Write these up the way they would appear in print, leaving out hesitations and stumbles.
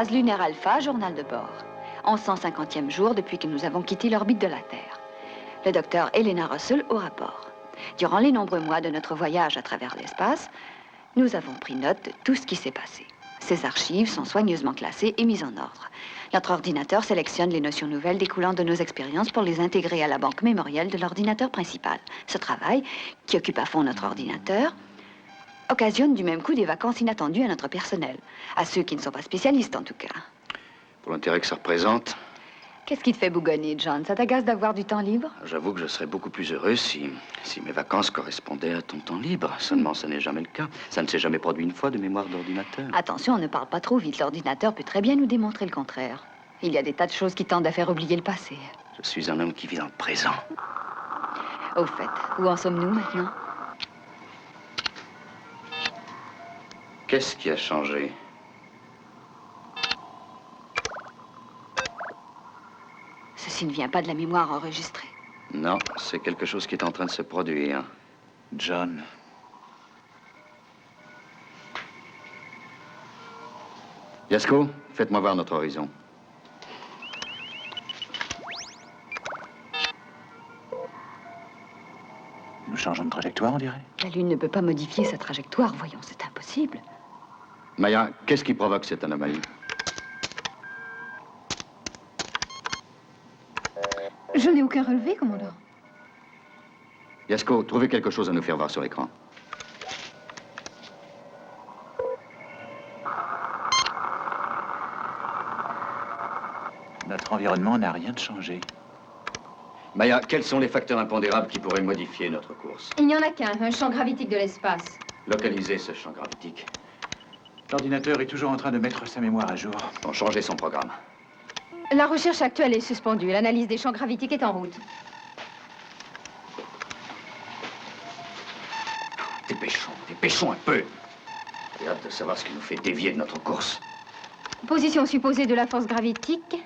base lunaire Alpha, journal de bord. 1150e jour depuis que nous avons quitté l'orbite de la Terre. Le docteur Elena Russell au rapport. Durant les nombreux mois de notre voyage à travers l'espace, nous avons pris note de tout ce qui s'est passé. Ces archives sont soigneusement classées et mises en ordre. Notre ordinateur sélectionne les notions nouvelles découlant de nos expériences pour les intégrer à la banque mémorielle de l'ordinateur principal. Ce travail, qui occupe à fond notre ordinateur, occasionne du même coup des vacances inattendues à notre personnel. À ceux qui ne sont pas spécialistes, en tout cas. Pour l'intérêt que ça représente. Qu'est-ce qui te fait bougonner, John? Ça t'agace d'avoir du temps libre? J'avoue que je serais beaucoup plus heureux si mes vacances correspondaient à ton temps libre. Seulement, ce n'est jamais le cas. Ça ne s'est jamais produit une fois de mémoire d'ordinateur. Attention, ne parle pas trop vite. L'ordinateur peut très bien nous démontrer le contraire. Il y a des tas de choses qui tendent à faire oublier le passé. Je suis un homme qui vit dans le présent. Au fait, où en sommes-nous maintenant? Qu'est-ce qui a changé? Ceci ne vient pas de la mémoire enregistrée. Non, c'est quelque chose qui est en train de se produire. John. Yasko, faites-moi voir notre horizon. Nous changeons de trajectoire, on dirait. La Lune ne peut pas modifier sa trajectoire, voyons, c'est impossible. Maya, qu'est-ce qui provoque cette anomalie? Je n'ai aucun relevé, commandant. Yasko, trouvez quelque chose à nous faire voir sur l'écran. Notre environnement n'a rien changé. Maya, quels sont les facteurs impondérables qui pourraient modifier notre course? Il n'y en a qu'un, un champ gravitique de l'espace. Localisez ce champ gravitique. L'ordinateur est toujours en train de mettre sa mémoire à jour. On changeait son programme. La recherche actuelle est suspendue. L'analyse des champs gravitiques est en route. Dépêchons un peu. J'ai hâte de savoir ce qui nous fait dévier de notre course. Position supposée de la force gravitique.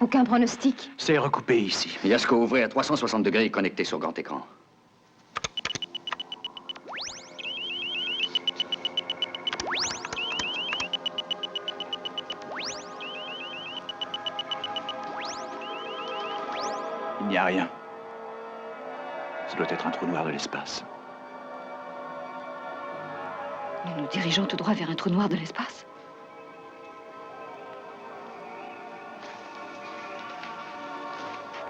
Aucun pronostic. C'est recoupé ici. Yasko, ouvrez à 360 degrés et connectez sur grand écran. Il n'y a rien. Ça doit être un trou noir de l'espace. Nous nous dirigeons tout droit vers un trou noir de l'espace.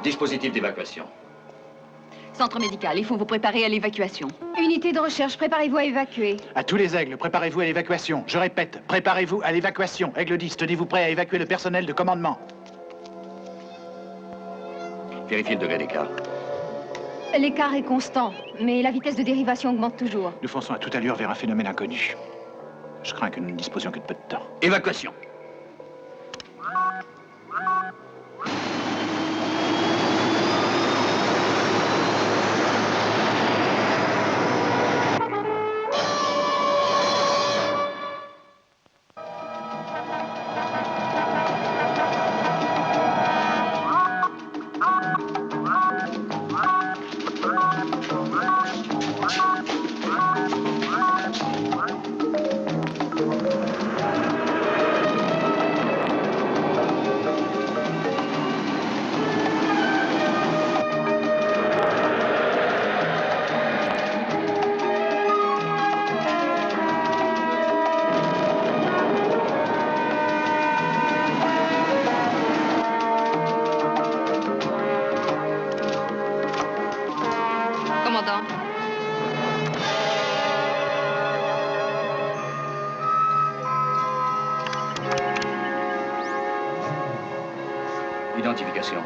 Dispositif d'évacuation. Centre médical, il faut vous préparer à l'évacuation. Unité de recherche, préparez-vous à évacuer. À tous les aigles, préparez-vous à l'évacuation. Je répète, préparez-vous à l'évacuation. Aigle 10, tenez-vous prêt à évacuer le personnel de commandement. Vérifiez le degré d'écart. L'écart est constant, mais la vitesse de dérivation augmente toujours. Nous fonçons à toute allure vers un phénomène inconnu. Je crains que nous ne disposions que de peu de temps. Évacuation. Commandant. Identification.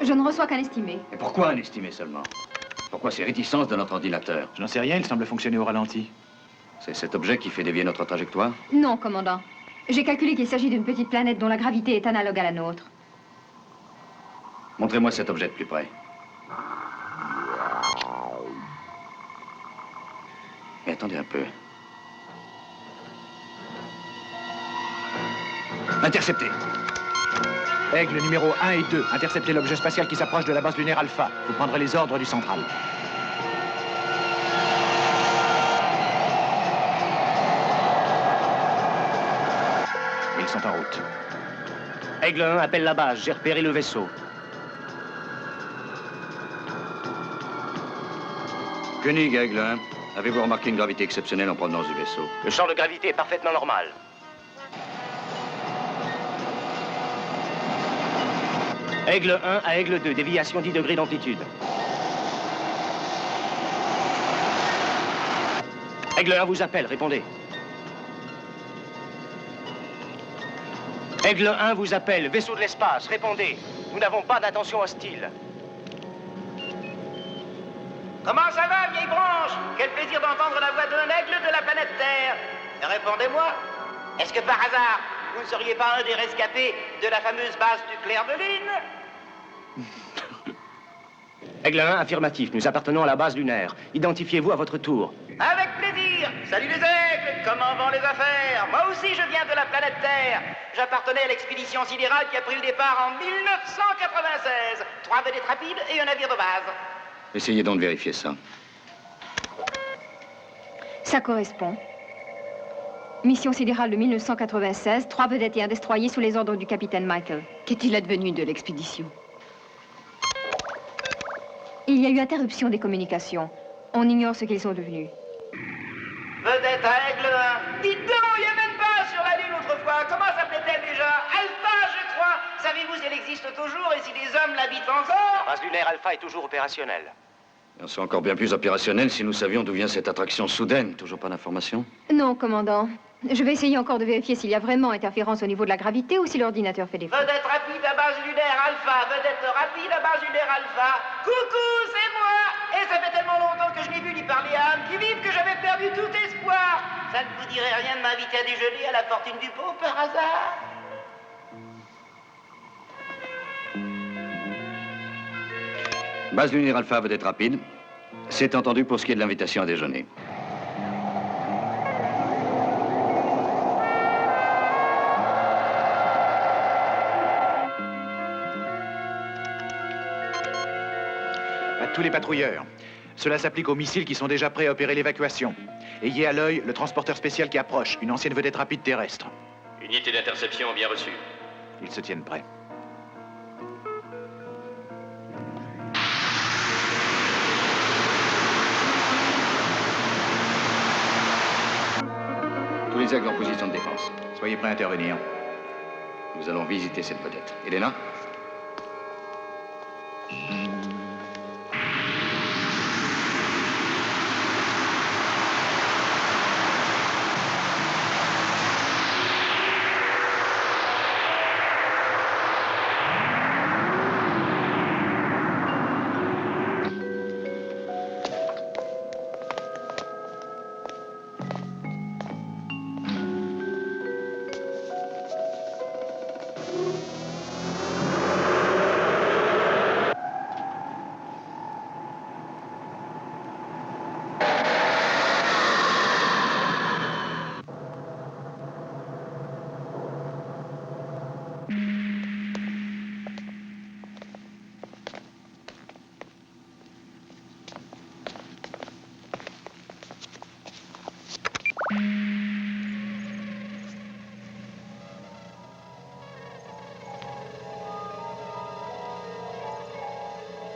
Je ne reçois qu'un estimé. Et pourquoi un estimé seulement? Pourquoi ces réticences de notre ordinateur? Je n'en sais rien, il semble fonctionner au ralenti. C'est cet objet qui fait dévier notre trajectoire? Non, commandant. J'ai calculé qu'il s'agit d'une petite planète dont la gravité est analogue à la nôtre. Montrez-moi cet objet de plus près. Mais attendez un peu. Intercepté. Aigle numéro 1 et 2, interceptez l'objet spatial qui s'approche de la base lunaire Alpha. Vous prendrez les ordres du central. sont en route. Aigle 1 appelle la base, j'ai repéré le vaisseau. Koenig, Aigle 1. Avez-vous remarqué une gravité exceptionnelle en provenance du vaisseau? Le champ de gravité est parfaitement normal. Aigle 1 à Aigle 2, déviation 10 degrés d'amplitude. Aigle 1 vous appelle, répondez. Aigle 1 vous appelle, vaisseau de l'espace, répondez. Nous n'avons pas d'intention hostile. Comment ça va, vieille branche? Quel plaisir d'entendre la voix d'un aigle de la planète Terre. Répondez-moi, est-ce que par hasard, vous ne seriez pas un des rescapés de la fameuse base du clair de lune? Aigle 1, affirmatif, nous appartenons à la base lunaire. Identifiez-vous à votre tour. Avec plaisir. Salut les aigles, comment vont les affaires? Moi aussi, je viens de la planète Terre. J'appartenais à l'expédition sidérale qui a pris le départ en 1996. 3 vedettes rapides et un navire de base. Essayez donc de vérifier ça. Ça correspond. Mission sidérale de 1996, 3 vedettes et un destroyer sous les ordres du capitaine Michael. Qu'est-il advenu de l'expédition? Il y a eu interruption des communications. On ignore ce qu'ils sont devenus. Vedette à Aigle 1. Dites donc, il n'y a même pas sur la Lune autrefois. Comment s'appelait-elle déjà? Alpha, je crois. Savez-vous si elle existe toujours et si des hommes l'habitent encore? La base lunaire Alpha est toujours opérationnelle. On serait encore bien plus opérationnel si nous savions d'où vient cette attraction soudaine. Toujours pas d'informations? Non, commandant. Je vais essayer encore de vérifier s'il y a vraiment interférence au niveau de la gravité ou si l'ordinateur fait défaut. Vedette rapide à base lunaire Alpha. Vedette rapide à base lunaire Alpha. Coucou, c'est moi. Et ça fait tellement longtemps que je n'ai vu ni parlé à âme qui vive que j'avais perdu tout espoir. Ça ne vous dirait rien de m'inviter à déjeuner à la fortune du pot par hasard? Base lunaire Alpha veut être rapide. C'est entendu pour ce qui est de l'invitation à déjeuner. À tous les patrouilleurs. Cela s'applique aux missiles qui sont déjà prêts à opérer l'évacuation. Ayez à l'œil le transporteur spécial qui approche, une ancienne vedette rapide terrestre. Unité d'interception bien reçue. Ils se tiennent prêts. Tous les aigles en position de défense. Soyez prêts à intervenir. Nous allons visiter cette vedette. Elena?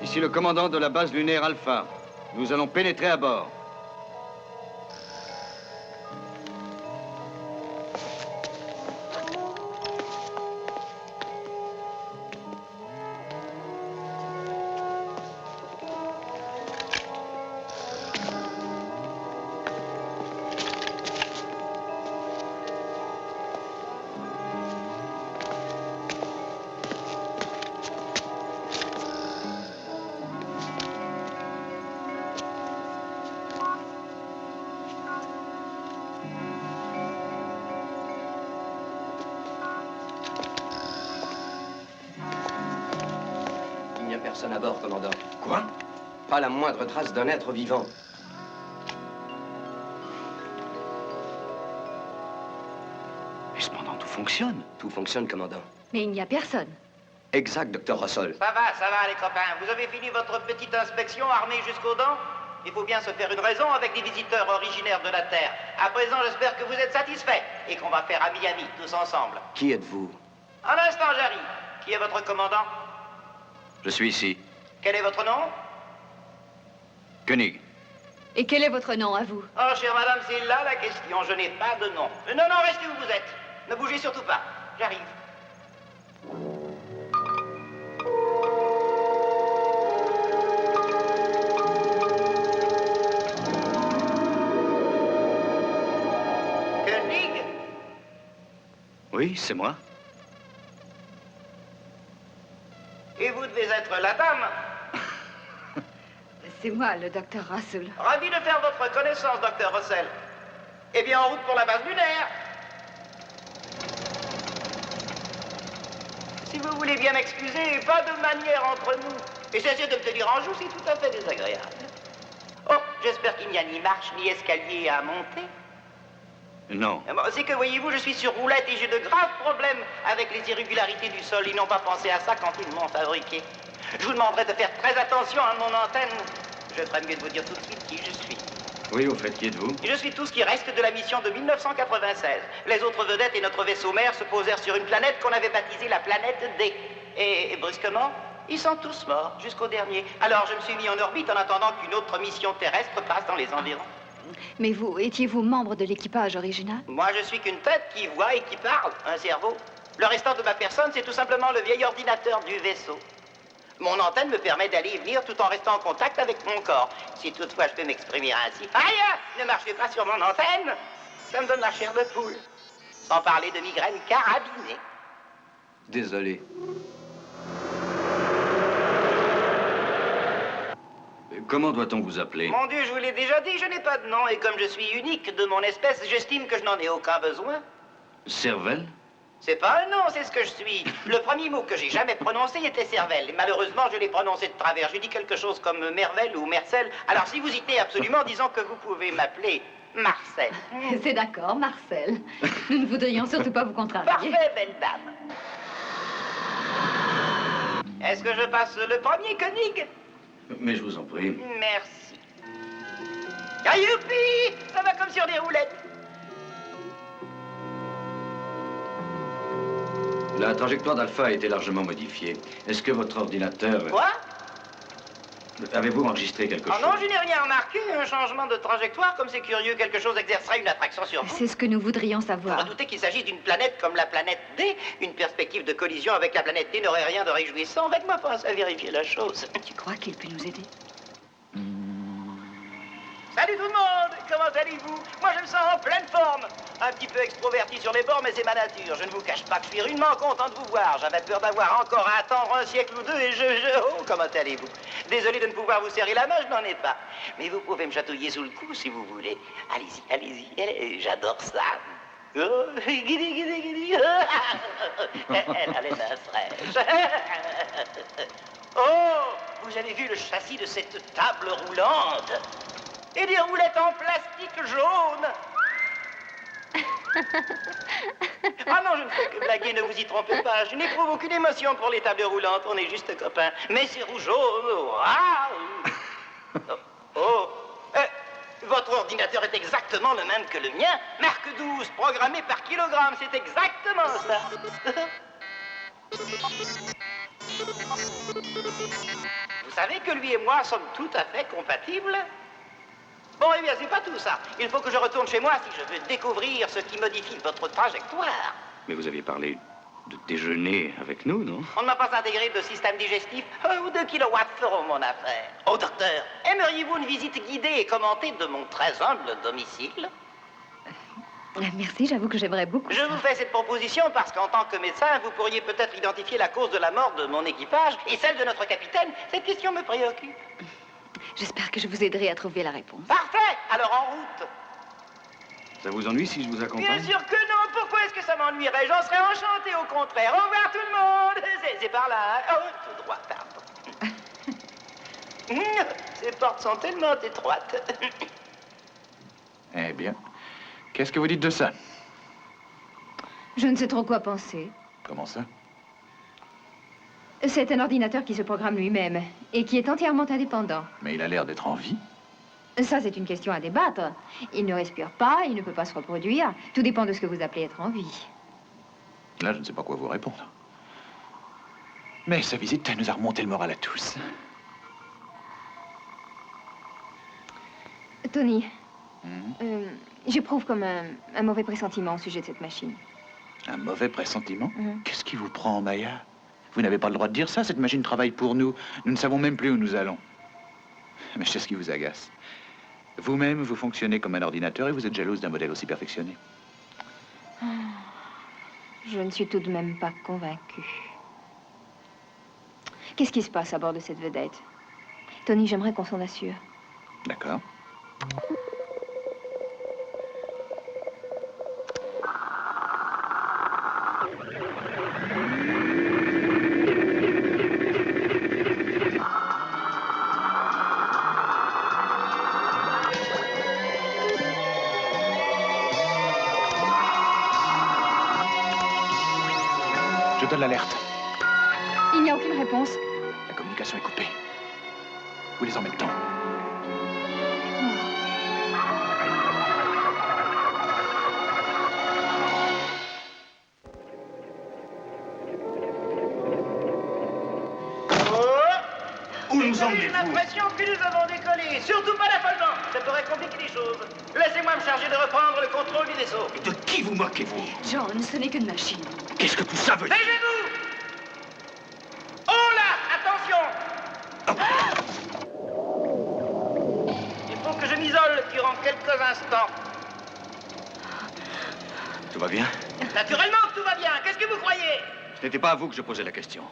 Ici le commandant de la base lunaire Alpha. Nous allons pénétrer à bord. Il n'y a personne à bord, commandant. Quoi? Pas la moindre trace d'un être vivant. Mais cependant, tout fonctionne. Tout fonctionne, commandant. Mais il n'y a personne. Exact, docteur Russell. Ça va, les copains. Vous avez fini votre petite inspection armée jusqu'aux dents? Il faut bien se faire une raison avec des visiteurs originaires de la Terre. À présent, j'espère que vous êtes satisfaits et qu'on va faire ami-ami tous ensemble. Qui êtes-vous? À l'instant, j'arrive. Qui est votre commandant? Je suis ici. Quel est votre nom? Koenig. Et quel est votre nom à vous? Oh, chère madame, c'est là la question. Je n'ai pas de nom. Non, non, restez où vous êtes. Ne bougez surtout pas. J'arrive. Koenig? Oui, c'est moi. Et vous devez être la dame. C'est moi, le docteur Russell. Ravi de faire votre connaissance, docteur Russell. Eh bien, en route pour la base lunaire. Si vous voulez bien m'excuser, pas de manière entre nous. Et cessez de me tenir en joue, c'est tout à fait désagréable. Oh, j'espère qu'il n'y a ni marche ni escalier à monter. Non. Bon, c'est que, voyez-vous, je suis sur roulette et j'ai de graves problèmes avec les irrégularités du sol. Ils n'ont pas pensé à ça quand ils m'ont fabriqué. Je vous demanderai de faire très attention à mon antenne. Je ferais mieux de vous dire tout de suite qui je suis. Oui, au fait, qui êtes-vous? Je suis tout ce qui reste de la mission de 1996. Les autres vedettes et notre vaisseau mère se posèrent sur une planète qu'on avait baptisée la planète D. Et brusquement, ils sont tous morts, jusqu'au dernier. Alors je me suis mis en orbite en attendant qu'une autre mission terrestre passe dans les environs. Mais vous, étiez-vous membre de l'équipage original? Moi, je suis qu'une tête qui voit et qui parle, un cerveau. Le restant de ma personne, c'est tout simplement le vieil ordinateur du vaisseau. Mon antenne me permet d'aller et venir tout en restant en contact avec mon corps. Si toutefois je peux m'exprimer ainsi. Aïe! Ne marchez pas sur mon antenne! Ça me donne la chair de poule. Sans parler de migraine carabinée. Désolé. Comment doit-on vous appeler? Mon Dieu, je vous l'ai déjà dit, je n'ai pas de nom. Et comme je suis unique de mon espèce, j'estime que je n'en ai aucun besoin. Cervelle? C'est pas un nom, c'est ce que je suis. Le premier mot que j'ai jamais prononcé était cervelle. Et malheureusement, je l'ai prononcé de travers. J'ai dit quelque chose comme mervelle ou mercel. Alors si vous y tenez absolument, disons que vous pouvez m'appeler Marcel. C'est d'accord, Marcel. Nous ne voudrions surtout pas vous contrarier. Parfait, belle dame. Est-ce que je passe le premier, Koenig? Mais je vous en prie. Merci. Ah, youpi! Ça va comme sur des roulettes. La trajectoire d'Alpha a été largement modifiée. Est-ce que votre ordinateur... Quoi? Avez-vous enregistré quelque Oh chose? non, je n'ai rien remarqué. Un changement de trajectoire, comme c'est curieux, quelque chose exercerait une attraction sur vous. C'est ce que nous voudrions Vous savoir. redoutez qu'il s'agisse d'une planète comme la planète D? Une perspective de collision avec la planète D n'aurait rien de réjouissant. Faites-moi penser à vérifier la chose. Tu crois qu'il peut nous aider? Salut tout le monde! Comment allez-vous? Moi, je me sens en pleine forme. Un petit peu extroverti sur les bords, mais c'est ma nature. Je ne vous cache pas que je suis rudement content de vous voir. J'avais peur d'avoir encore à attendre un siècle ou deux et Oh, comment allez-vous? Désolé de ne pouvoir vous serrer la main, je n'en ai pas. Mais vous pouvez me chatouiller sous le cou si vous voulez. Allez-y, allez-y. J'adore ça. Oh, guidi, guidi, guidi. Elle a les mains fraîches. Oh, vous avez vu le châssis de cette table roulante? Et des roulettes en plastique jaune. Ah non, je ne fais que blaguer, ne vous y trompez pas. Je n'éprouve aucune émotion pour les tables roulantes, on est juste copains. Mais c'est rougeau. Waouh! Votre ordinateur est exactement le même que le mien. Marque 12, programmé par kilogramme, c'est exactement ça. Vous savez que lui et moi sommes tout à fait compatibles? Bon, eh bien, c'est pas tout ça. Il faut que je retourne chez moi si je veux découvrir ce qui modifie votre trajectoire. Mais vous aviez parlé de déjeuner avec nous, non? On ne m'a pas intégré de système digestif. 1 ou 2 kilowatts feront mon affaire. Oh, docteur, aimeriez-vous une visite guidée et commentée de mon très humble domicile? Merci, j'avoue que j'aimerais beaucoup. Je vous fais cette proposition parce qu'en tant que médecin, vous pourriez peut-être identifier la cause de la mort de mon équipage et celle de notre capitaine. Cette question me préoccupe. J'espère que je vous aiderai à trouver la réponse. Parfait! Alors en route. Ça vous ennuie si je vous accompagne? Bien sûr que non. Pourquoi est-ce que ça m'ennuierait? J'en serais enchanté au contraire. Au revoir tout le monde. C'est par là. Hein? Oh, tout droit, pardon. Ces portes sont tellement étroites. Eh bien, qu'est-ce que vous dites de ça? Je ne sais trop quoi penser. Comment ça? C'est un ordinateur qui se programme lui-même et qui est entièrement indépendant. Mais il a l'air d'être en vie. Ça, c'est une question à débattre. Il ne respire pas, il ne peut pas se reproduire. Tout dépend de ce que vous appelez être en vie. Là, je ne sais pas quoi vous répondre. Mais sa visite nous a remonté le moral à tous. Tony, j'éprouve comme un mauvais pressentiment au sujet de cette machine. Un mauvais pressentiment? Mhm. Qu'est-ce qui vous prend, Maya? Vous n'avez pas le droit de dire ça, cette machine travaille pour nous. Nous ne savons même plus où nous allons. Mais je sais ce qui vous agace. Vous-même, vous fonctionnez comme un ordinateur et vous êtes jalouse d'un modèle aussi perfectionné. Je ne suis tout de même pas convaincue. Qu'est-ce qui se passe à bord de cette vedette? Tony, j'aimerais qu'on s'en assure. D'accord. Je donne l'alerte. Il n'y a aucune réponse. La communication est coupée. Où les emmène-t-on? Où nous J'ai emmenez-vous? l'impression que nous avons décollé. Surtout pas d'affolement. Ça pourrait compliquer les choses. Laissez-moi me charger de reprendre le contrôle du vaisseau. Et de qui vous moquez-vous? John, ce n'est qu'une machine. Qu'est-ce que tout ça veut dire? Taisez-vous! Oh là! Attention! Il faut que je m'isole durant quelques instants. Tout va bien? Naturellement que tout va bien. Qu'est-ce que vous croyez? Ce n'était pas à vous que je posais la question.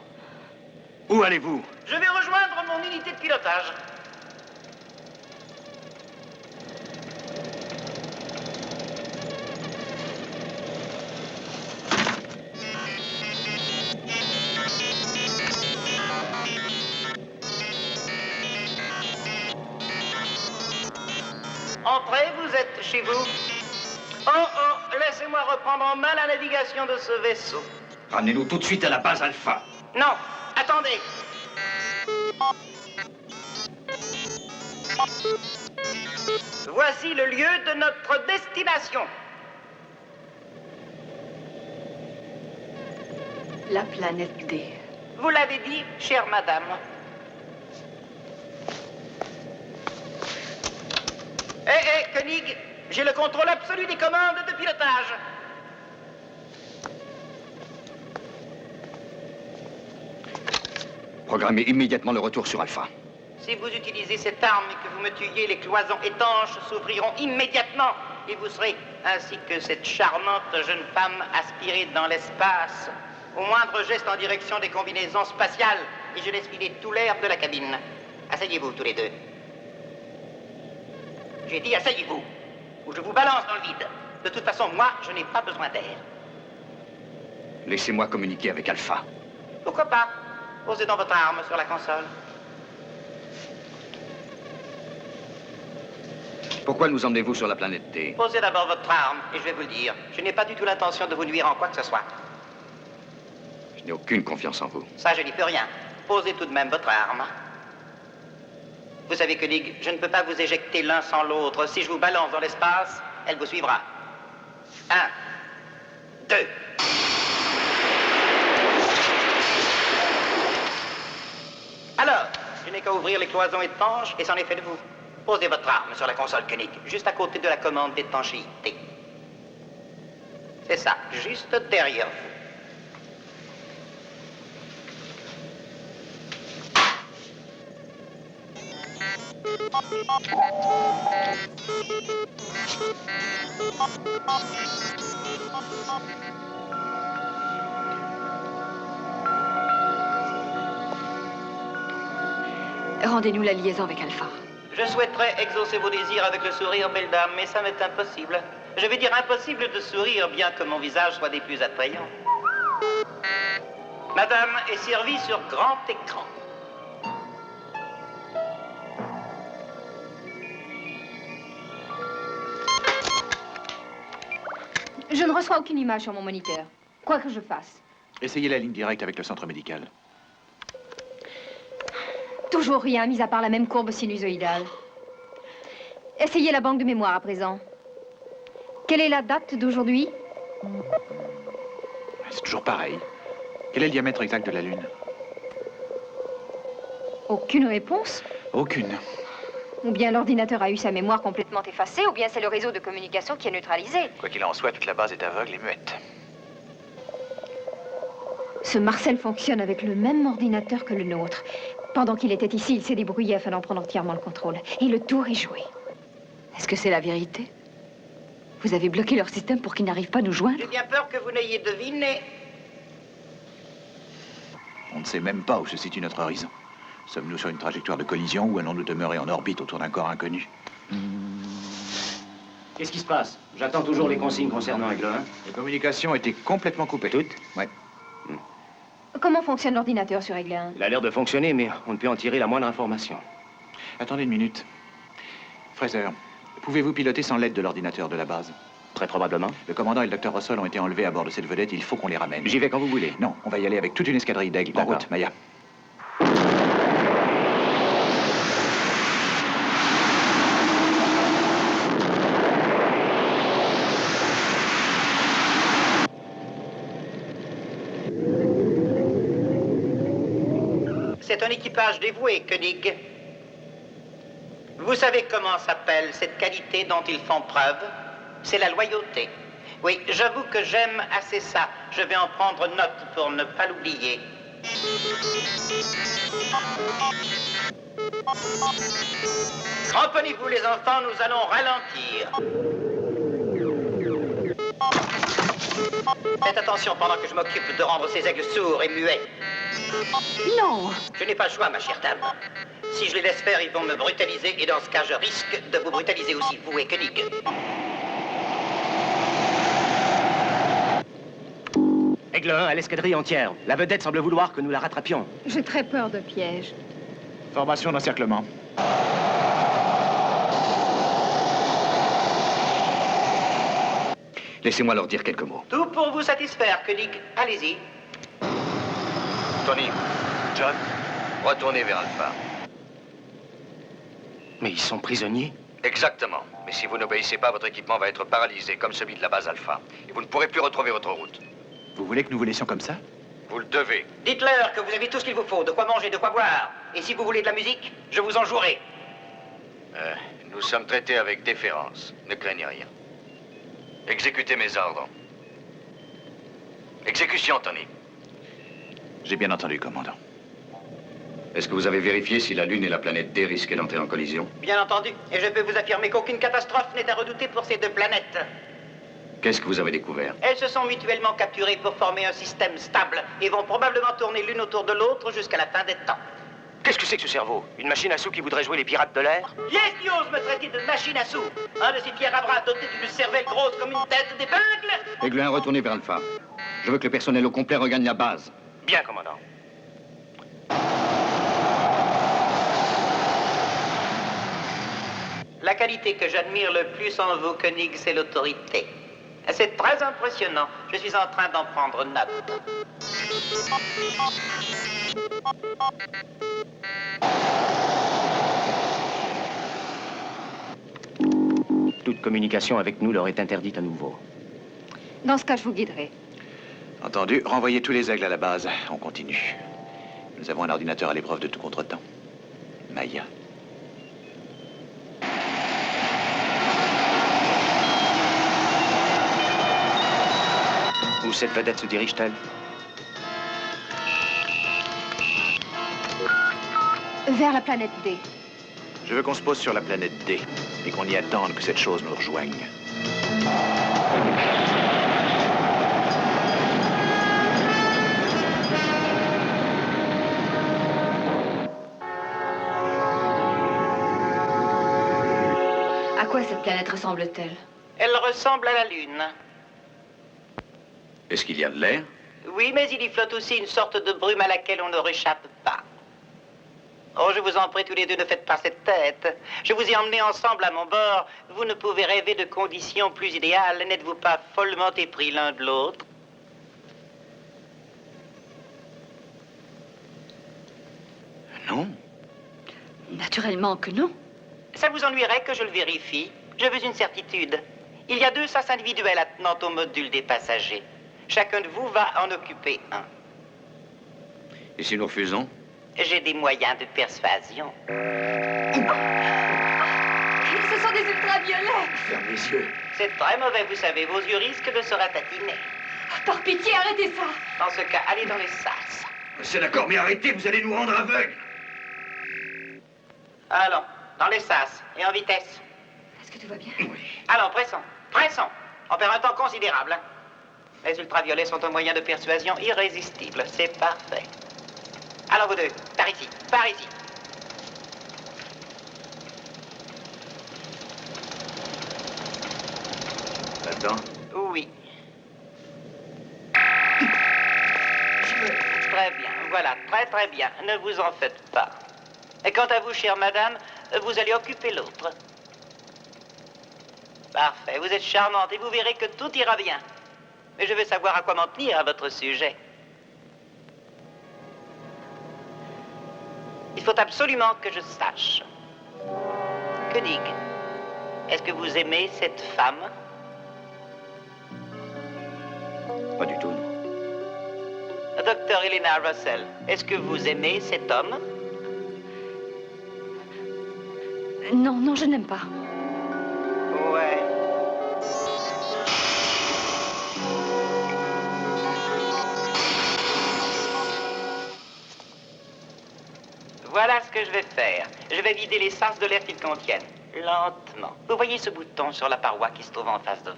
Où allez-vous? Je vais rejoindre mon unité de pilotage. Entrez, vous êtes chez vous. Oh, oh, laissez-moi reprendre en main la navigation de ce vaisseau. Ramenez-nous tout de suite à la base Alpha. Non, attendez. Voici le lieu de notre destination. La planète D. Vous l'avez dit, chère madame. Koenig, j'ai le contrôle absolu des commandes de pilotage. Programmez immédiatement le retour sur Alpha. Si vous utilisez cette arme et que vous me tuiez, les cloisons étanches s'ouvriront immédiatement et vous serez, ainsi que cette charmante jeune femme, aspirée dans l'espace. Au moindre geste en direction des combinaisons spatiales, et je laisse filer tout l'air de la cabine. Asseyez-vous tous les deux. J'ai dit asseyez-vous, ou je vous balance dans le vide. De toute façon, moi, je n'ai pas besoin d'air. Laissez-moi communiquer avec Alpha. Pourquoi pas? Posez donc votre arme sur la console. Pourquoi nous emmenez-vous sur la planète D? Posez d'abord votre arme, et je vais vous le dire. Je n'ai pas du tout l'intention de vous nuire en quoi que ce soit. Je n'ai aucune confiance en vous. Ça, je n'y peux rien. Posez tout de même votre arme. Vous savez, Koenig, je ne peux pas vous éjecter l'un sans l'autre. Si je vous balance dans l'espace, elle vous suivra. 1, 2. Alors, je n'ai qu'à ouvrir les cloisons étanches et c'en est fait de vous. Posez votre arme sur la console Koenig, juste à côté de la commande d'étanchéité. C'est ça, juste derrière vous. Rendez-nous la liaison avec Alpha. Je souhaiterais exaucer vos désirs avec le sourire, belle dame, mais ça m'est impossible. Je vais dire impossible de sourire, bien que mon visage soit des plus attrayants. Madame est servie sur grand écran. Je ne reçois aucune image sur mon moniteur, quoi que je fasse. Essayez la ligne directe avec le centre médical. Toujours rien, mis à part la même courbe sinusoïdale. Essayez la banque de mémoire à présent. Quelle est la date d'aujourd'hui? C'est toujours pareil. Quel est le diamètre exact de la Lune? Aucune réponse. Aucune. Ou bien l'ordinateur a eu sa mémoire complètement effacée, ou bien c'est le réseau de communication qui est neutralisé. Quoi qu'il en soit, toute la base est aveugle et muette. Ce Marcel fonctionne avec le même ordinateur que le nôtre. Pendant qu'il était ici, il s'est débrouillé afin d'en prendre entièrement le contrôle. Et le tour est joué. Est-ce que c'est la vérité? Vous avez bloqué leur système pour qu'ils n'arrivent pas à nous joindre? J'ai bien peur que vous n'ayez deviné. On ne sait même pas où se situe notre horizon. Sommes-nous sur une trajectoire de collision ou allons-nous demeurer en orbite autour d'un corps inconnu? Qu'est-ce qui se passe? J'attends toujours les consignes concernant Aigle 1. Les communications étaient complètement coupées. Toutes? Ouais. Comment fonctionne l'ordinateur sur Aigle 1? Il a l'air de fonctionner, mais on ne peut en tirer la moindre information. Attendez une minute. Fraser, pouvez-vous piloter sans l'aide de l'ordinateur de la base? Très probablement. Le commandant et le docteur Russell ont été enlevés à bord de cette vedette. Il faut qu'on les ramène. J'y vais quand vous voulez. Non, on va y aller avec toute une escadrille d'aigles. En D'accord. route, Maya. C'est un équipage dévoué, Koenig. Vous savez comment s'appelle cette qualité dont ils font preuve? C'est la loyauté. Oui, j'avoue que j'aime assez ça. Je vais en prendre note pour ne pas l'oublier. Cramponnez-vous, les enfants, nous allons ralentir. Faites attention pendant que je m'occupe de rendre ces aigles sourds et muets. Non! Je n'ai pas le choix, ma chère dame. Si je les laisse faire, ils vont me brutaliser, et dans ce cas, je risque de vous brutaliser aussi, vous et Koenig. Aigle 1 à l'escadrille entière. La vedette semble vouloir que nous la rattrapions. J'ai très peur de pièges. Formation d'encerclement. Laissez-moi leur dire quelques mots. Tout pour vous satisfaire, Koenig. Allez-y. Tony, John, retournez vers Alpha. Mais ils sont prisonniers? Exactement. Mais si vous n'obéissez pas, votre équipement va être paralysé, comme celui de la base Alpha. Et vous ne pourrez plus retrouver votre route. Vous voulez que nous vous laissions comme ça? Vous le devez. Dites-leur que vous avez tout ce qu'il vous faut, de quoi manger, de quoi boire. Et si vous voulez de la musique, je vous en jouerai. Nous sommes traités avec déférence. Ne craignez rien. Exécutez mes ordres. Exécution, Tony. J'ai bien entendu, commandant. Est-ce que vous avez vérifié si la Lune et la planète D risquaient d'entrer en collision? Bien entendu. Et je peux vous affirmer qu'aucune catastrophe n'est à redouter pour ces deux planètes. Qu'est-ce que vous avez découvert? Elles se sont mutuellement capturées pour former un système stable et vont probablement tourner l'une autour de l'autre jusqu'à la fin des temps. Qu'est-ce que c'est que ce cerveau? Une machine à sous qui voudrait jouer les pirates de l'air? Yes, qui ose me traiter de machine à sous? Un de ces pierres à bras dotés d'une cervelle grosse comme une tête d'épingle? Aigle 1, retournez vers Alpha. Je veux que le personnel au complet regagne la base. Bien, commandant. La qualité que j'admire le plus en vous, Koenig, c'est l'autorité. C'est très impressionnant. Je suis en train d'en prendre note. Toute communication avec nous leur est interdite à nouveau. Dans ce cas, je vous guiderai. Entendu. Renvoyez tous les aigles à la base. On continue. Nous avons un ordinateur à l'épreuve de tout contretemps. Maya. Où cette vedette se dirige-t-elle? Vers la planète D. Je veux qu'on se pose sur la planète D et qu'on y attende que cette chose nous rejoigne. À quoi cette planète ressemble-t-elle? Elle ressemble à la Lune. Est-ce qu'il y a de l'air? Oui, mais il y flotte aussi une sorte de brume à laquelle on ne réchappe pas. Oh, je vous en prie, tous les deux, ne faites pas cette tête. Je vous ai emmenés ensemble à mon bord. Vous ne pouvez rêver de conditions plus idéales. N'êtes-vous pas follement épris l'un de l'autre? Non. Naturellement que non. Ça vous ennuierait que je le vérifie? Je veux une certitude. Il y a 2 sas individuels attenant au module des passagers. Chacun de vous va en occuper un. Et si nous refusons? J'ai des moyens de persuasion. Ce sont des ultraviolets. Ferme les yeux. C'est très mauvais, vous savez. Vos yeux risquent de se ratatiner. Par pitié, arrêtez ça. Dans ce cas, allez dans les sas. C'est d'accord, mais arrêtez, vous allez nous rendre aveugles. Allons, dans les sas, et en vitesse. Est-ce que tout va bien? Oui. Allons, pressons, pressons. On perd un temps considérable. Hein. Les ultraviolets sont un moyen de persuasion irrésistible. C'est parfait. Allons, vous deux, par ici, par ici. Là-dedans? Oui. Très bien, voilà, très très bien. Ne vous en faites pas. Et quant à vous, chère madame, vous allez occuper l'autre. Parfait, vous êtes charmante et vous verrez que tout ira bien. Mais je veux savoir à quoi m'en tenir à votre sujet. Il faut absolument que je sache. Koenig, est-ce que vous aimez cette femme? Pas du tout, non. Docteur Elena Russell, est-ce que vous aimez cet homme? Non, non, je n'aime pas. Ouais. Voilà ce que je vais faire. Je vais vider les sas de l'air qu'ils contiennent. Lentement. Vous voyez ce bouton sur la paroi qui se trouve en face de vous?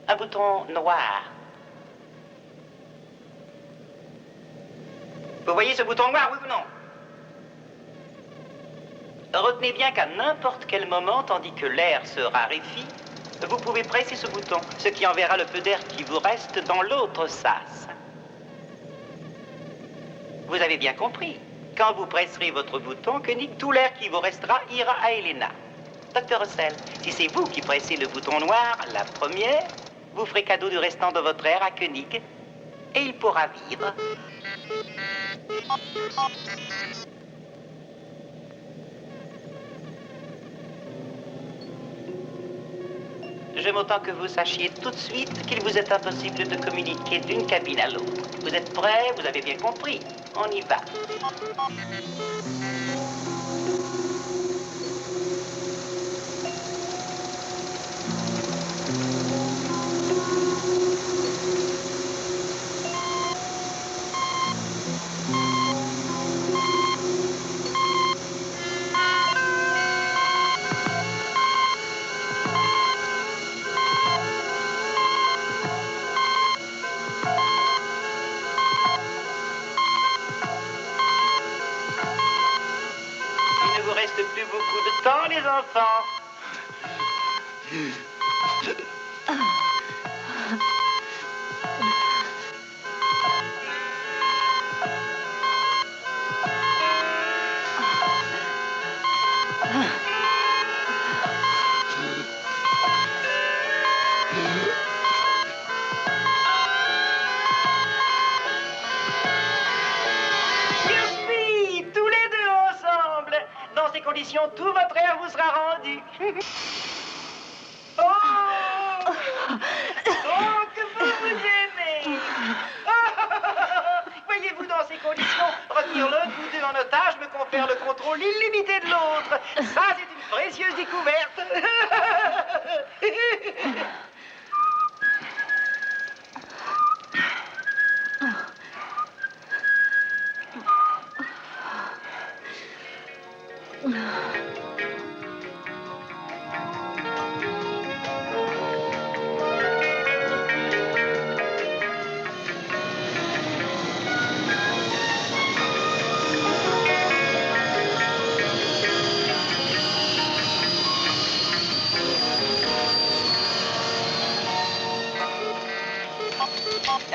Un bouton noir. Vous voyez ce bouton noir, oui ou non? Retenez bien qu'à n'importe quel moment, tandis que l'air se raréfie, vous pouvez presser ce bouton, ce qui enverra le peu d'air qui vous reste dans l'autre sas. Vous avez bien compris. Quand vous presserez votre bouton, Koenig, tout l'air qui vous restera ira à Elena. Docteur Russell, si c'est vous qui pressez le bouton noir, la première, vous ferez cadeau du restant de votre air à Koenig, et il pourra vivre. J'aime autant que vous sachiez tout de suite qu'il vous est impossible de communiquer d'une cabine à l'autre. Vous êtes prêts? Vous avez bien compris. On y va. Plus beaucoup de temps, les enfants. Youpi! Tous les deux ensemble. Dans ces conditions, tout votre air vous sera rendu. Oh! Oh, que vous aimez! Voyez-vous, dans ces conditions, retenir l'un de vous deux en otage me confère le contrôle illimité de l'autre. Ça, c'est une précieuse découverte.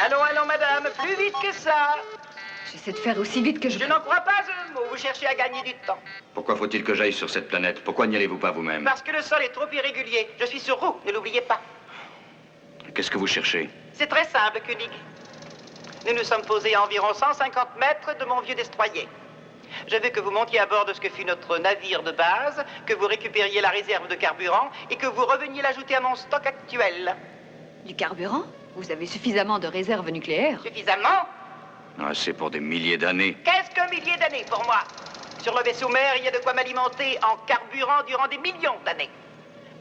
Allons, allons, madame, plus vite que ça. J'essaie de faire aussi vite que je Je peux. n'en crois pas un mot. Vous cherchez à gagner du temps. Pourquoi faut-il que j'aille sur cette planète? Pourquoi n'y allez-vous pas vous-même? Parce que le sol est trop irrégulier. Je suis sur roue, ne l'oubliez pas. Qu'est-ce que vous cherchez? C'est très simple, Koenig. Nous nous sommes posés à environ 150 mètres de mon vieux destroyer. Je veux que vous montiez à bord de ce que fut notre navire de base, que vous récupériez la réserve de carburant et que vous reveniez l'ajouter à mon stock actuel. Du carburant? Vous avez suffisamment de réserves nucléaires? Suffisamment? Assez pour des milliers d'années. Qu'est-ce qu'un millier d'années pour moi? Sur le vaisseau mère, il y a de quoi m'alimenter en carburant durant des millions d'années.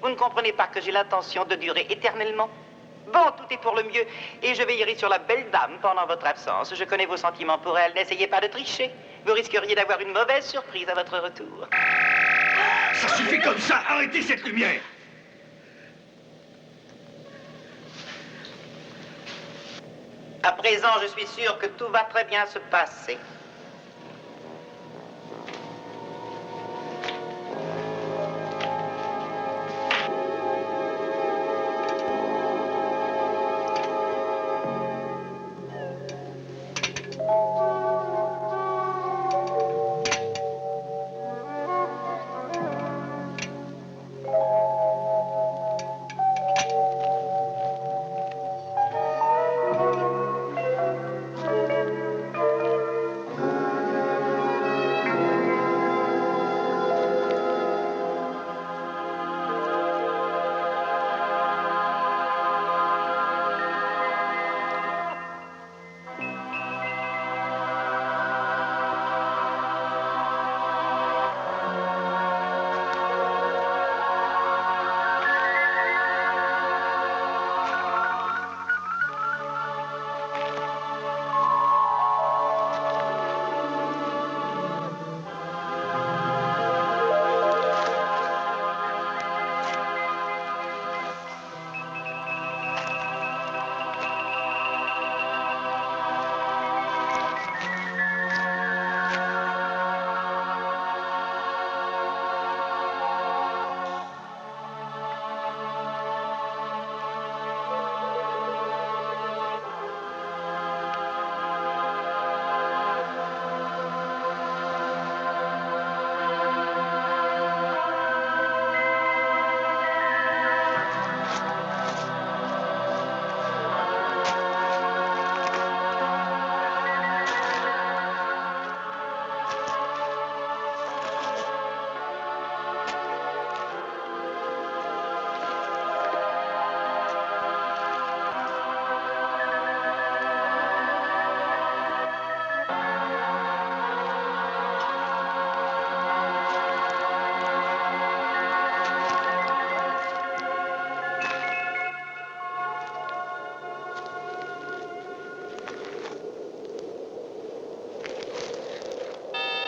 Vous ne comprenez pas que j'ai l'intention de durer éternellement? Bon, tout est pour le mieux, et je veillerai sur la belle dame pendant votre absence. Je connais vos sentiments pour elle, n'essayez pas de tricher. Vous risqueriez d'avoir une mauvaise surprise à votre retour. Ça suffit comme ça, arrêtez cette lumière! À présent, je suis sûr que tout va très bien se passer.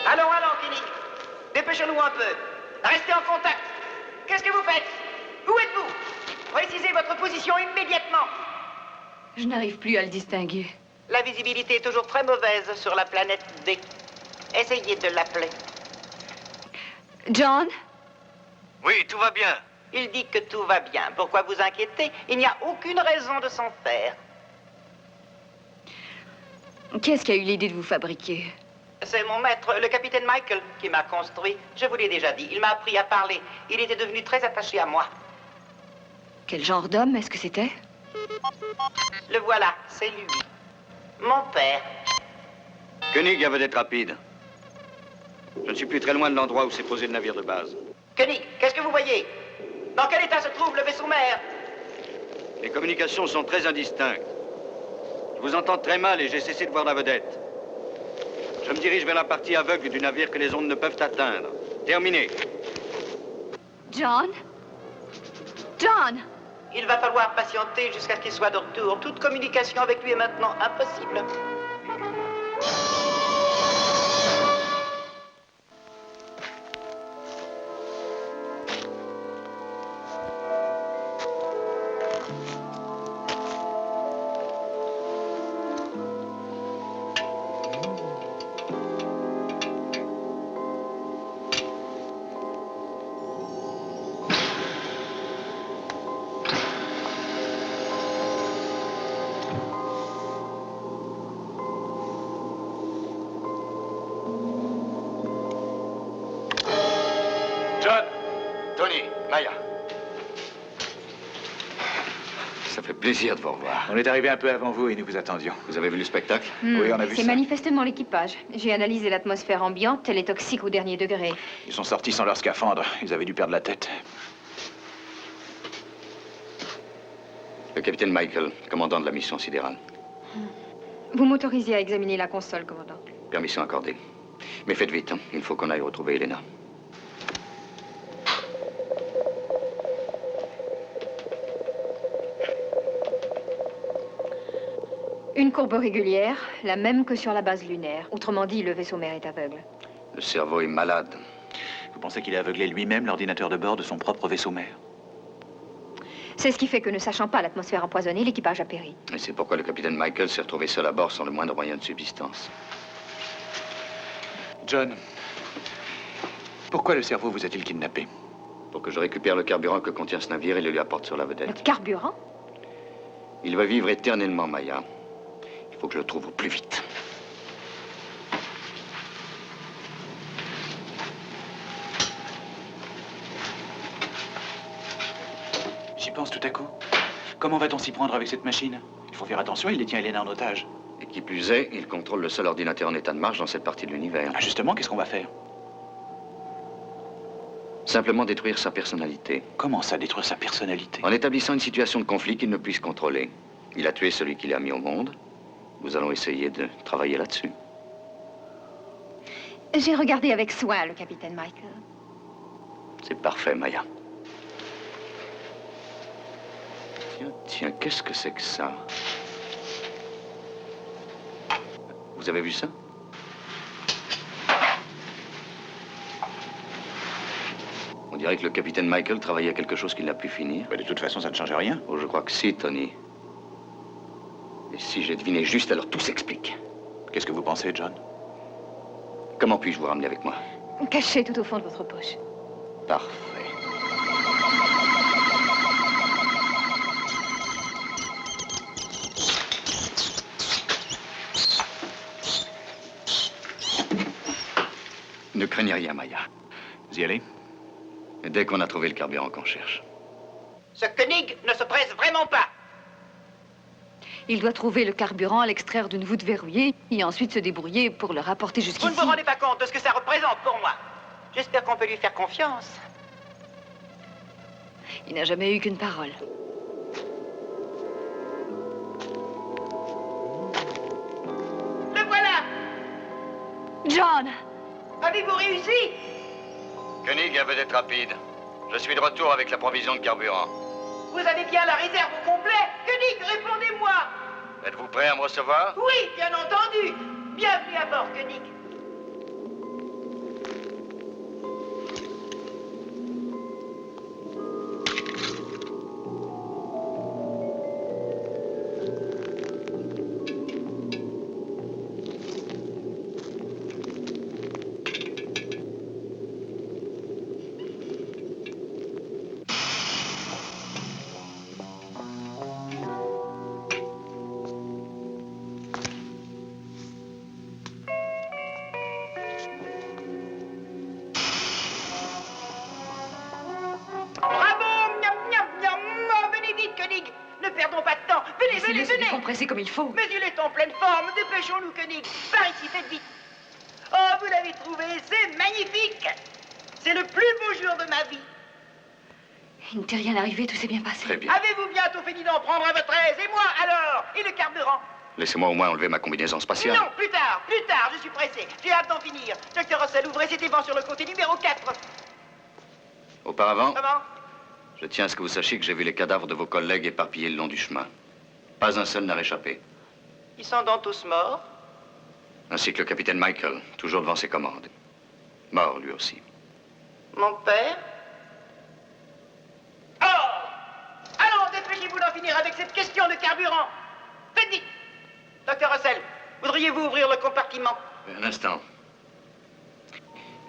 Allons, allons, Kenny. Dépêchons-nous un peu. Restez en contact. Qu'est-ce que vous faites? Où êtes-vous? Précisez votre position immédiatement. Je n'arrive plus à le distinguer. La visibilité est toujours très mauvaise sur la planète D. Essayez de l'appeler. John? Oui, tout va bien. Il dit que tout va bien. Pourquoi vous inquiéter? Il n'y a aucune raison de s'en faire. Qui est-ce qui a eu l'idée de vous fabriquer? C'est mon maître, le capitaine Michael, qui m'a construit. Je vous l'ai déjà dit. Il m'a appris à parler. Il était devenu très attaché à moi. Quel genre d'homme est-ce que c'était? Le voilà, c'est lui. Mon père. Koenig, à vedette rapide. Je ne suis plus très loin de l'endroit où s'est posé le navire de base. Koenig, qu'est-ce que vous voyez? Dans quel état se trouve le vaisseau mère? Les communications sont très indistinctes. Je vous entends très mal et j'ai cessé de voir la vedette. Je me dirige vers la partie aveugle du navire que les ondes ne peuvent atteindre. Terminé. John? John! Il va falloir patienter jusqu'à ce qu'il soit de retour. Toute communication avec lui est maintenant impossible. Plaisir de vous revoir. On est arrivé un peu avant vous et nous vous attendions. Vous avez vu le spectacle? Oui, on a vu ça. C'est manifestement l'équipage. J'ai analysé l'atmosphère ambiante, elle est toxique au dernier degré. Ils sont sortis sans leur scaphandre. Ils avaient dû perdre la tête. Le capitaine Michael, commandant de la mission sidérale. Vous m'autorisez à examiner la console, commandant. Permission accordée. Mais faites vite, hein. Il faut qu'on aille retrouver Elena. Une courbe régulière, la même que sur la base lunaire. Autrement dit, le vaisseau mère est aveugle. Le cerveau est malade. Vous pensez qu'il a aveuglé lui-même l'ordinateur de bord de son propre vaisseau mère? C'est ce qui fait que, ne sachant pas l'atmosphère empoisonnée, l'équipage a péri. Et c'est pourquoi le capitaine Michael s'est retrouvé seul à bord sans le moindre moyen de subsistance. John, pourquoi le cerveau vous a-t-il kidnappé? Pour que je récupère le carburant que contient ce navire et le lui apporte sur la vedette. Le carburant? Il va vivre éternellement, Maya. Il faut que je le trouve au plus vite. J'y pense tout à coup. Comment va-t-on s'y prendre avec cette machine? Il faut faire attention, il détient Elena en otage. Et qui plus est, il contrôle le seul ordinateur en état de marche dans cette partie de l'univers. Ah, justement, qu'est-ce qu'on va faire? Simplement détruire sa personnalité. Comment ça, détruire sa personnalité? En établissant une situation de conflit qu'il ne puisse contrôler. Il a tué celui qui l'a mis au monde. Nous allons essayer de travailler là-dessus. J'ai regardé avec soin le capitaine Michael. C'est parfait, Maya. Tiens, qu'est-ce que c'est que ça? Vous avez vu ça? On dirait que le capitaine Michael travaillait à quelque chose qu'il n'a pu finir. De toute façon, ça ne change rien. Oh, je crois que si, Tony. Et si j'ai deviné juste, alors tout s'explique. Qu'est-ce que vous pensez, John? Comment puis-je vous ramener avec moi? Caché tout au fond de votre poche. Parfait. Ne craignez rien, Maya. Vous y allez? Dès qu'on a trouvé le carburant qu'on cherche. Ce Koenig ne se presse vraiment pas. Il doit trouver le carburant, l'extraire d'une voûte verrouillée et ensuite se débrouiller pour le rapporter Vous jusqu'ici. ne vous rendez pas compte de ce que ça représente pour moi. J'espère qu'on peut lui faire confiance. Il n'a jamais eu qu'une parole. Le voilà. John! Avez-vous réussi? Koenig, un vedette rapide. Je suis de retour avec la provision de carburant. Vous avez bien la réserve au complet? Koenig, répondez-moi! Êtes-vous prêt à me recevoir? Oui, bien entendu! Bienvenue à bord, Koenig. Laissez-le se décompresser comme il faut. Mais il est en pleine forme. Dépêchons-nous, Koenig. Par ici, faites vite. Oh, vous l'avez trouvé. C'est magnifique. C'est le plus beau jour de ma vie. Il ne t'est rien arrivé, tout s'est bien passé. Très bien. Avez-vous bientôt fini d'en prendre à votre aise? Et moi, alors? Et le carburant? Laissez-moi au moins enlever ma combinaison spatiale. Non, plus tard, je suis pressé. J'ai hâte d'en finir. Docteur Russell, ouvrez cet évent sur le côté numéro 4. Auparavant, Comment? je tiens à ce que vous sachiez que j'ai vu les cadavres de vos collègues éparpillés le long du chemin. Pas un seul n'a réchappé. Ils sont donc tous morts? Ainsi que le capitaine Michael, toujours devant ses commandes. Mort, lui aussi. Mon père? Oh! Alors, dépêchez-vous d'en finir avec cette question de carburant. Faites vite! Docteur Russell, voudriez-vous ouvrir le compartiment? Un instant.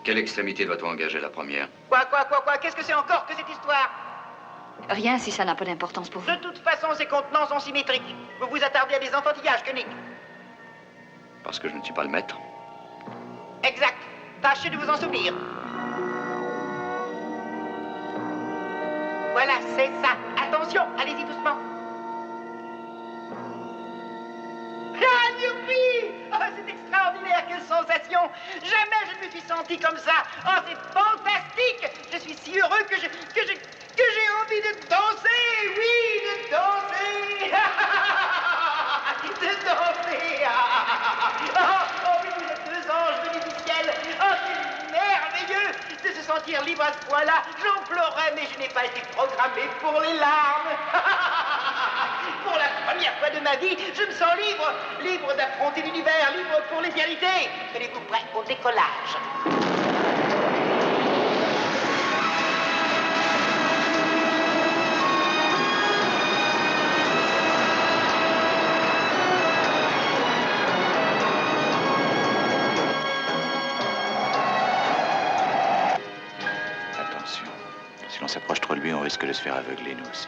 Quelle extrémité doit-on engager la première? Quoi? Qu'est-ce que c'est encore que cette histoire? Rien si ça n'a pas d'importance pour vous. De toute façon, ces contenants sont symétriques. Vous vous attardez à des enfantillages, Koenig. Parce que je ne suis pas le maître. Exact. Tâchez de vous en souvenir. Voilà, c'est ça. Attention, allez-y doucement. gentil comme ça. Oh, c'est fantastique. Je suis si heureux que j'ai envie de danser. Oui, de danser. De danser. Oh, oui, vous êtes deux anges venus du ciel. Oh, c'est merveilleux de se sentir libre à ce point-là. J'en pleurais, mais je n'ai pas été programmé pour les larmes. Pour la première fois de ma vie, je me sens libre. Libre d'affronter l'univers, libre pour l'éternité. Tenez-vous prêts au décollage. Attention. Si l'on s'approche trop de lui, on risque de se faire aveugler, nous aussi.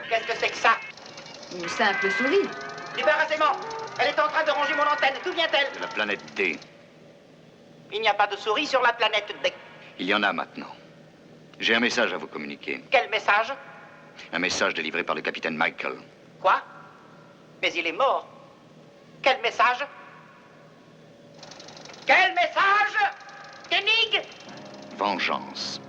Qu'est-ce que c'est que ça? Une simple souris. Débarrassez-moi. Elle est en train de ranger mon antenne. D'où vient-elle? De la planète D. Il n'y a pas de souris sur la planète D. Il y en a maintenant. J'ai un message à vous communiquer. Quel message? Un message délivré par le capitaine Michael. Quoi? Mais il est mort. Quel message? Quel message? Koenig? Vengeance.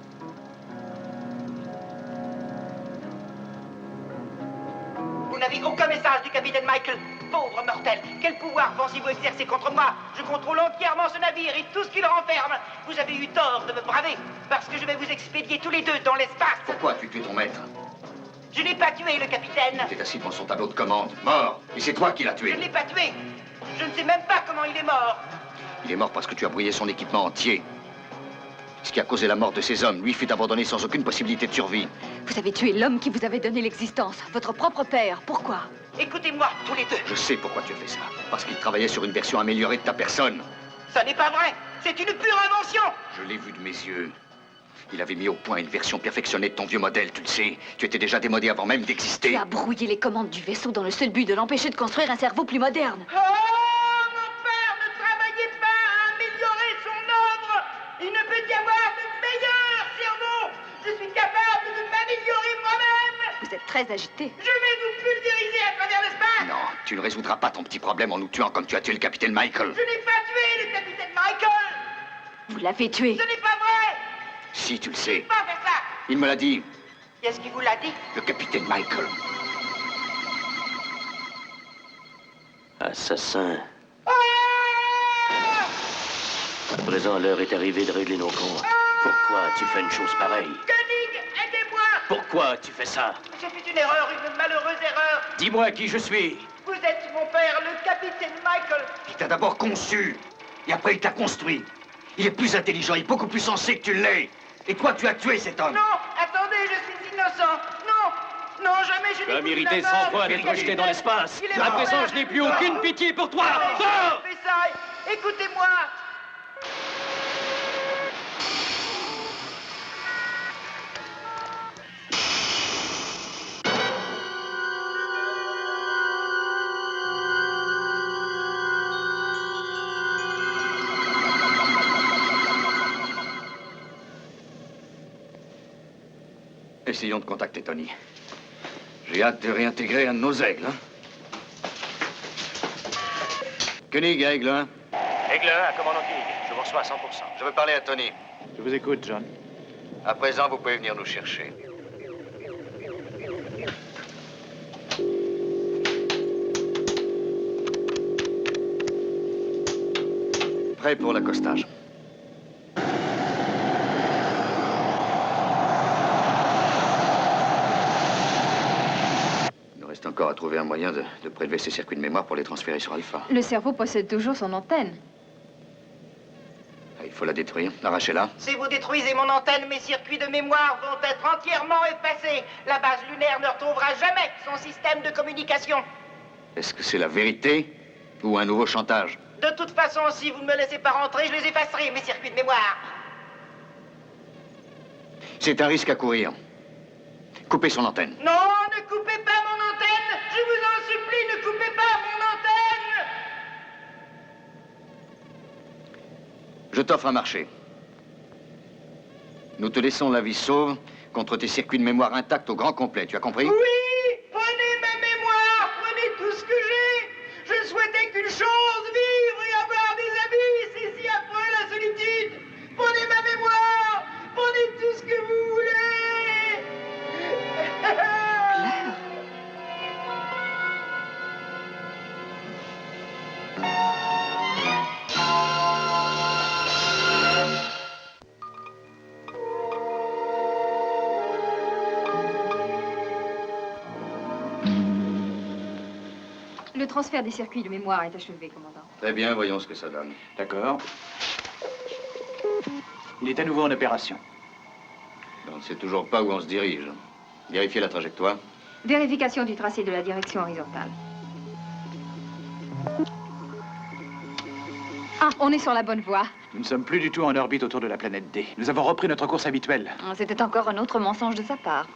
Vous n'avez aucun message du capitaine Michael. Pauvre mortel, quel pouvoir pensez-vous exercer contre moi? Je contrôle entièrement ce navire et tout ce qui le renferme. Vous avez eu tort de me braver, parce que je vais vous expédier tous les deux dans l'espace. Pourquoi as-tu tué ton maître? Je n'ai pas tué le capitaine. Il est assis devant son tableau de commande, mort. Et c'est toi qui l'as Je tué. ne l'ai pas tué. Je ne sais même pas comment il est mort. Il est mort parce que tu as brouillé son équipement entier. Ce qui a causé la mort de ces hommes, lui fut abandonné sans aucune possibilité de survie. Vous avez tué l'homme qui vous avait donné l'existence, votre propre père. Pourquoi? Écoutez-moi, tous les deux. Je sais pourquoi tu as fait ça. Parce qu'il travaillait sur une version améliorée de ta personne. Ça n'est pas vrai. C'est une pure invention. Je l'ai vu de mes yeux. Il avait mis au point une version perfectionnée de ton vieux modèle, tu le sais. Tu étais déjà démodé avant même d'exister. Tu as brouillé les commandes du vaisseau dans le seul but de l'empêcher de construire un cerveau plus moderne. Oh, mon père ne travaillait pas à améliorer son œuvre. Il ne peut y avoir de meilleur cerveau. Je suis capable de m'améliorer moi-même. Vous êtes très agité. Je vais vous pulvériser à travers l'espace. Non, tu ne résoudras pas ton petit problème en nous tuant comme tu as tué le capitaine Michael. Je n'ai pas tué le capitaine Michael. Vous l'avez tué. Ce n'est pas vrai. Si, tu le Je sais. n'ai pas fait ça. Il me l'a dit, Qui est-ce qui vous l'a dit? le capitaine Michael. Assassin. Ah! À présent, l'heure est arrivée de régler nos comptes. Pourquoi tu fais une chose pareille? Koenig, aidez-moi. Pourquoi tu fais ça? J'ai fait une erreur, une malheureuse erreur. Dis-moi qui je suis. Vous êtes mon père, le capitaine Michael. Il t'a d'abord conçu, et après il t'a construit. Il est plus intelligent, il est beaucoup plus sensé que tu l'es. Et toi, tu as tué cet homme. Non, attendez, je suis innocent. Non, non, jamais je n'ai Tu as voulu mérité la 100 mort. fois d'être rejeté dans l'espace. Il est À mort. présent, je n'ai plus aucune pitié pour toi. Sors! Fais ça. Écoutez-moi. Essayons de contacter Tony. J'ai hâte de réintégrer un de nos aigles. Hein. Koenig, aigle 1. Aigle 1 à commandant Koenig. Je vous reçois à 100%. Je veux parler à Tony. Je vous écoute, John. À présent, vous pouvez venir nous chercher. Prêt pour l'accostage. Il nous reste encore à trouver un moyen de prélever ces circuits de mémoire pour les transférer sur Alpha. Le cerveau possède toujours son antenne. Il faut la détruire, l'arracher-la. Si vous détruisez mon antenne, mes circuits de mémoire vont être entièrement effacés. La base lunaire ne retrouvera jamais son système de communication. Est-ce que c'est la vérité ou un nouveau chantage? De toute façon, si vous ne me laissez pas rentrer, je les effacerai, mes circuits de mémoire. C'est un risque à courir. Coupez son antenne. Non, ne coupez pas mon antenne. Je vous en supplie, ne coupez pas mon antenne. Je t'offre un marché. Nous te laissons la vie sauve contre tes circuits de mémoire intacts au grand complet. Tu as compris? Oui, prenez ma mémoire, prenez tout ce que j'ai. Je ne souhaitais qu'une chose, vivre et avoir des amis. C'est si affreux la solitude. Prenez ma mémoire, prenez tout ce que vous voulez. Claire. Le transfert des circuits de mémoire est achevé, commandant. Très bien, voyons ce que ça donne. D'accord. Il est à nouveau en opération. On ne sait toujours pas où on se dirige. Vérifiez la trajectoire. Vérification du tracé de la direction horizontale. Ah, on est sur la bonne voie. Nous ne sommes plus du tout en orbite autour de la planète D. Nous avons repris notre course habituelle. C'était encore un autre mensonge de sa part.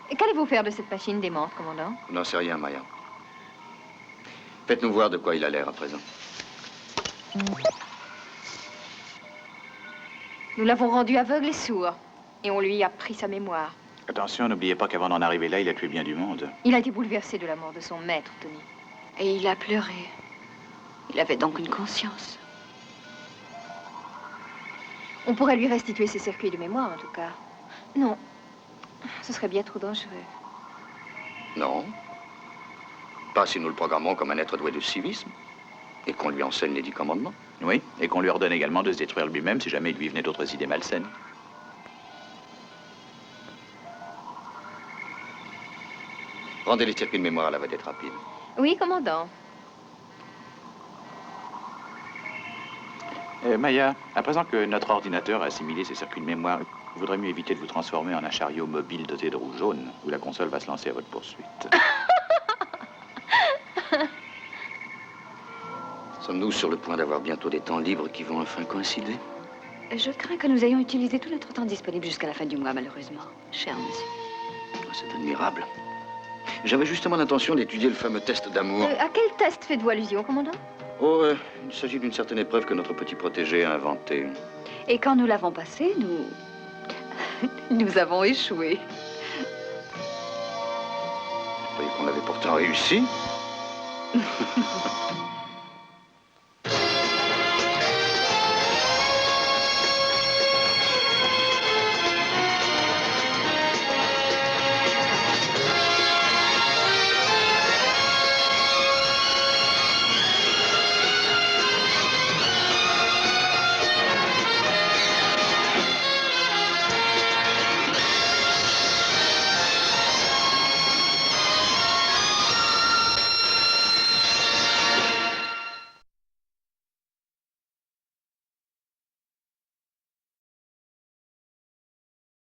Et qu'allez-vous faire de cette machine démente, commandant? Je n'en sais rien, Maya. Faites-nous voir de quoi il a l'air à présent. Nous l'avons rendu aveugle et sourd. Et on lui a pris sa mémoire. Attention, n'oubliez pas qu'avant d'en arriver là, il a tué bien du monde. Il a été bouleversé de la mort de son maître, Tony. Et il a pleuré. Il avait donc une conscience. On pourrait lui restituer ses circuits de mémoire, en tout cas. Non. Ce serait bien trop dangereux. Non. Pas si nous le programmons comme un être doué de civisme. Et qu'on lui enseigne les 10 commandements. Oui, et qu'on lui ordonne également de se détruire lui-même si jamais il lui venait d'autres idées malsaines. Rendez les circuits de mémoire à la vedette rapide. Oui, commandant. Maya, à présent que notre ordinateur a assimilé ses circuits de mémoire, il vaudrait mieux éviter de vous transformer en un chariot mobile doté de roues jaunes, où la console va se lancer à votre poursuite. Sommes-nous sur le point d'avoir bientôt des temps libres qui vont enfin coïncider? Je crains que nous ayons utilisé tout notre temps disponible jusqu'à la fin du mois, malheureusement, cher monsieur. Oh, c'est admirable. J'avais justement l'intention d'étudier le fameux test d'amour. À quel test faites-vous allusion, commandant? Oh, il s'agit d'une certaine épreuve que notre petit protégé a inventée. Et quand nous l'avons passé, nous avons échoué. Je croyais qu'on avait pourtant réussi.